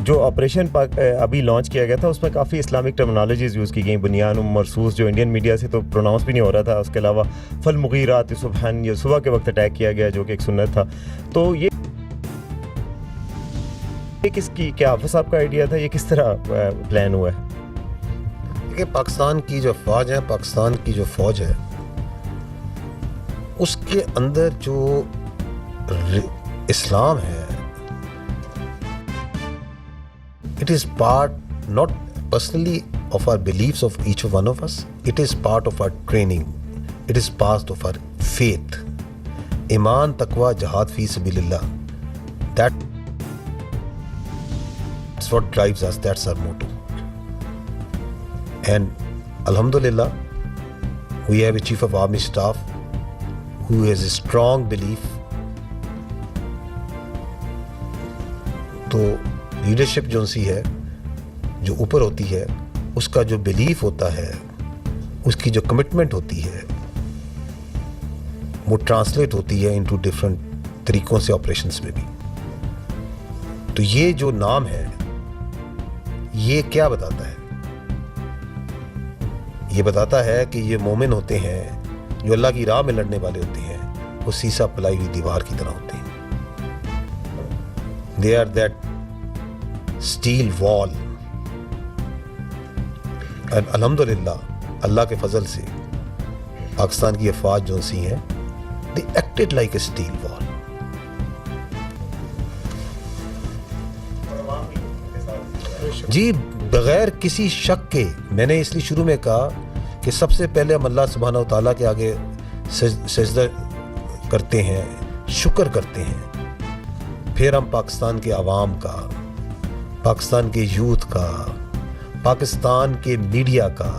جو آپریشن ابھی لانچ کیا گیا تھا اس میں کافی اسلامک ٹرمنالوجیز یوز کی گئیں، بنیان مرصوص جو انڈین میڈیا سے تو پروناؤنس بھی نہیں ہو رہا تھا، اس کے علاوہ فالمغیرات صبحن یہ صبح کے وقت اٹیک کیا گیا جو کہ ایک سنت تھا. تو یہ کس کی کیا حافظ صاحب کا آئیڈیا تھا، یہ کس طرح پلان ہوا ہے؟ کہ پاکستان کی جو فوج ہے اس کے اندر جو اسلام ہے it is part not personally of our beliefs of each one of us, it is part of our training, it is part of our faith. Iman, taqwa, jihad fi sabilillah, that's what drives us, that's our motto. And alhamdulillah we have a chief of army staff who has a strong belief. تو leadership جو سی ہے جو اوپر ہوتی ہے اس کا جو belief ہوتا ہے، اس کی جو کمٹمنٹ ہوتی ہے وہ ٹرانسلیٹ ہوتی ہے انٹو ڈفرینٹ طریقوں سے آپریشنس میں بھی. تو یہ جو نام ہے یہ کیا بتاتا ہے؟ یہ بتاتا ہے کہ یہ مومن ہوتے ہیں جو اللہ کی راہ میں لڑنے والے ہوتے ہیں، وہ سیسا پلائی ہوئی دیوار کی طرح ہوتے ہیں. They are that steel wall. And alhamdulillah اللہ کے فضل سے پاکستان کی افواج جو سی ہیں they acted like a steel wall. جی بغیر کسی شک کے، میں نے اس لیے شروع میں کہا کہ سب سے پہلے ہم اللہ سبحانہ و تعالیٰ کے آگے سجدہ کرتے ہیں، شکر کرتے ہیں، پھر ہم پاکستان کے عوام کا، پاکستان کے یوتھ کا، پاکستان کے میڈیا کا،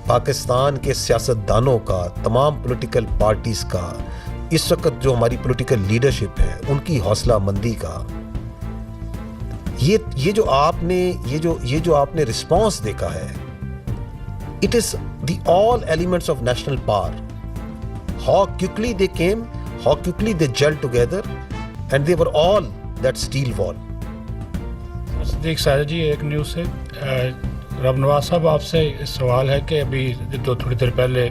پاکستان کے سیاستدانوں کا، تمام پولیٹیکل پارٹیز کا، اس وقت جو ہماری پولیٹیکل لیڈرشپ ہے ان کی حوصلہ مندی کا، یہ جو آپ نے رسپانس دیکھا ہے، it is the all elements of national power. How quickly they came, how quickly they gelled together, and they were all that steel wall. صدیق ساجد جی، ایک نیوز سے رب نواز صاحب آپ سے سوال ہے کہ ابھی تھوڑی دیر پہلے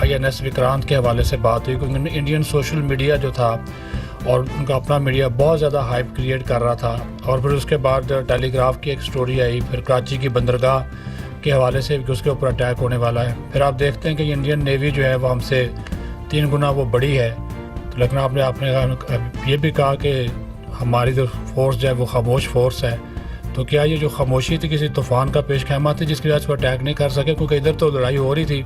INS وکرانت کے حوالے سے بات ہوئی کہ انڈین سوشل میڈیا جو تھا اور ان کا اپنا میڈیا بہت زیادہ ہائپ کریٹ کر رہا تھا، اور پھر اس کے بعد ٹیلی گراف کی ایک سٹوری آئی، پھر کراچی کی بندرگاہ کے حوالے سے کہ اس کے اوپر اٹیک ہونے والا ہے. پھر آپ دیکھتے ہیں کہ انڈین نیوی جو ہے وہ ہم سے 3 گنا وہ بڑی ہے. تو لیکن آپ نے یہ بھی کہا کہ ہماری جو فورس جو ہے وہ خاموش فورس ہے. تو کیا یہ جو خاموشی تھی کسی طوفان کا پیش خیمہ تھی جس کی وجہ سے وہ اٹیک نہیں کر سکے؟ کیونکہ ادھر تو لڑائی ہو رہی تھی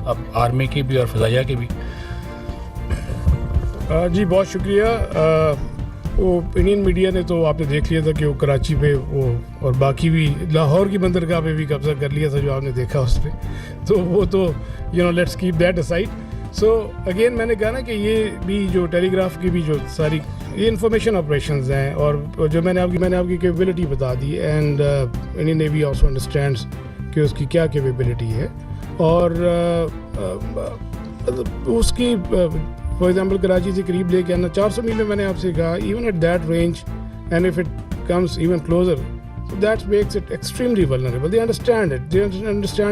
اب آرمی کی بھی اور فضائیہ کی بھی. جی بہت شکریہ. وہ انڈین میڈیا نے تو آپ نے دیکھ لیا تھا کہ وہ کراچی پہ وہ اور باقی بھی لاہور کی بندرگاہ پہ بھی قبضہ کر لیا تھا جو آپ نے دیکھا اس پہ. تو وہ تو let's keep that aside. So again میں نے کہا نا کہ یہ بھی جو ٹیلی گراف کی بھی جو ساری یہ انفارمیشن آپریشنز ہیں، اور جو میں نے آپ کی کیپیبلٹی بتا دی، and Indian navy also understands کہ اس کی کیا کیپیبلٹی ہے. اور اس کی فار ایگزامپل کراچی سے قریب لے کے آنا 400 میل میں میں نے آپ سے کہا even at that range and if it comes even closer so that makes it extremely vulnerable. They understand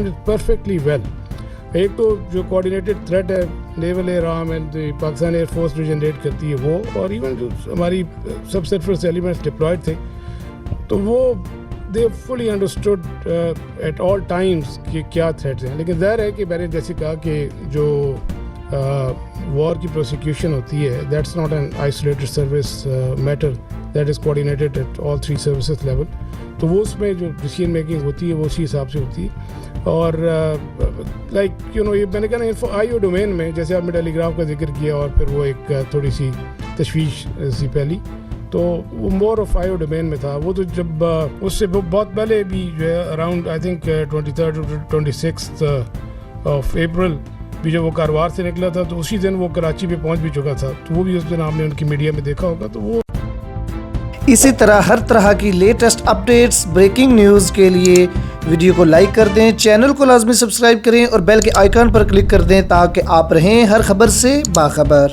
it perfectly well. ایک تو جو کوآرڈینیٹڈ تھریٹ ہے naval air arm and Pakistan air force جو جنریٹ کرتی ہے وہ، اور ایون جو ہماری سب سرفیس ایلیمنٹس ڈپلائڈ تھے تو وہ دے فلی انڈرسٹوڈ ایٹ آل ٹائمس کہ کیا تھریٹس ہیں. لیکن ظاہر ہے کہ میں نے جیسے کہا کہ جو وار کی پروسیکیوشن ہوتی ہے that's not an isolated service matter, that is coordinated at all 3 services level. تو وہ اس میں جو ڈیسیژن میکنگ ہوتی ہے وہ اسی حساب سے ہوتی ہے. اور لائک یہ میں نے کہا نا آئی او ڈومین میں جیسے آپ نے ٹیلی گراف کا ذکر کیا اور پھر وہ ایک تھوڑی سی تشویش سی پہلی، تو وہ more of I O domain میں تھا. وہ تو جب اس سے بہت پہلے بھی جو ہے around I think 23 to 26 of April بھی جب وہ کاروبار سے نکلا تھا تو اسی دن وہ کراچی پہ پہنچ بھی چکا تھا. تو وہ بھی اس دن آپ نے ان کی میڈیا میں دیکھا ہوگا. تو وہ اسی طرح ہر طرح کی لیٹسٹ اپڈیٹس بریکنگ نیوز کے لیے ویڈیو کو لائک کر دیں، چینل کو لازمی سبسکرائب کریں اور بیل کے آئیکن پر کلک کر دیں تاکہ آپ رہیں ہر خبر سے باخبر.